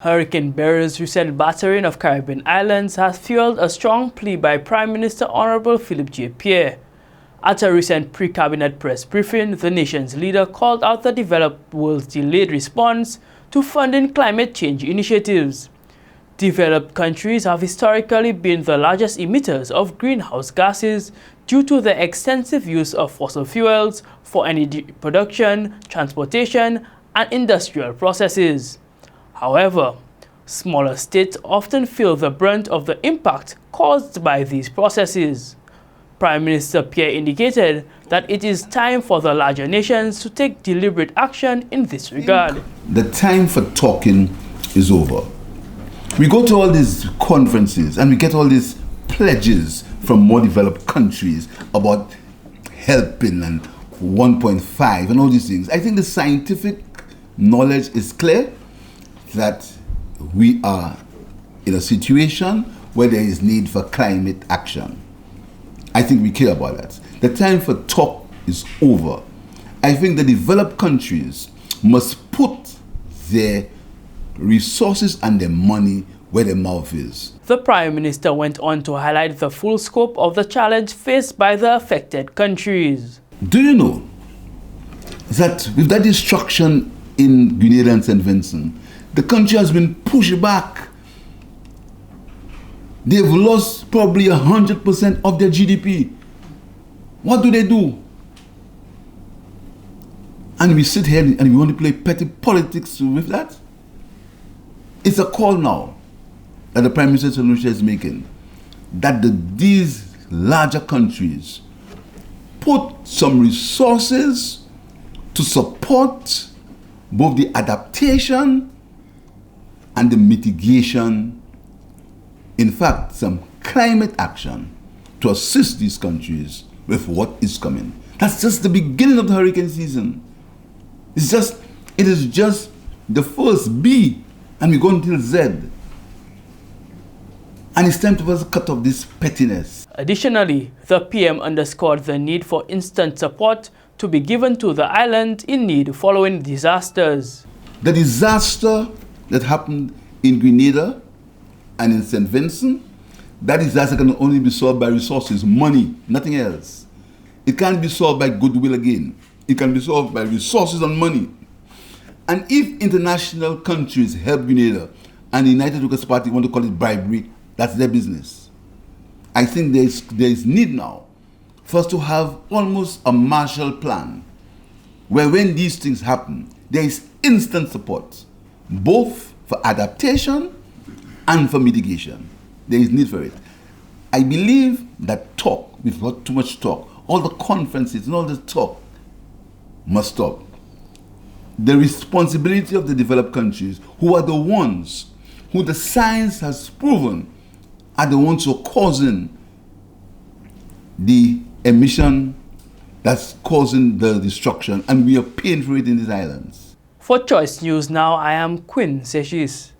Hurricane Beryl's recent battering of Caribbean islands has fueled a strong plea by Prime Minister Hon. Philip J. Pierre. At a recent pre-cabinet press briefing, the nation's leader called out the developed world's delayed response to funding climate change initiatives. Developed countries have historically been the largest emitters of greenhouse gases due to the extensive use of fossil fuels for energy production, transportation, and industrial processes. However, smaller states often feel the brunt of the impact caused by these processes. Prime Minister Pierre indicated that it is time for the larger nations to take deliberate action in this regard. The time for talking is over. We go to all these conferences and we get all these pledges from more developed countries about helping and 1.5 and all these things. I think the scientific knowledge is clear that we are in a situation where there is need for climate action. I think we care about that. The time for talk is over. I think the developed countries must put their resources and their money where their mouth is. The Prime Minister went on to highlight the full scope of the challenge faced by the affected countries. Do you know that with that destruction in Grenada and St. Vincent, the country has been pushed back? They've lost probably 100% of their GDP. What do? And we sit here and we want to play petty politics with that? It's a call now that the Prime Minister is making, that these larger countries put some resources to support both the adaptation and the mitigation, in fact, some climate action to assist these countries with what is coming. That's just the beginning of the hurricane season. It is just the first B, and we go until Z. And it's time to cut off this pettiness. Additionally, the PM underscored the need for instant support to be given to the island in need following disasters. The disaster that happened in Grenada and in St. Vincent, that disaster can only be solved by resources, money, nothing else. It can't be solved by goodwill again. It can be solved by resources and money. And if international countries help Grenada and the United Workers' Party want to call it bribery, that's their business. I think there is need now for us to have almost a Marshall Plan, where when these things happen, there is instant support, both for adaptation and for mitigation. There is need for it. I believe that talk, we've got too much talk, all the conferences and all the talk must stop. The responsibility of the developed countries, who are the ones who the science has proven are the ones who are causing the emission that's causing the destruction, and we are paying for it in these islands. For Choice News Now, I am Quinn St. Juste.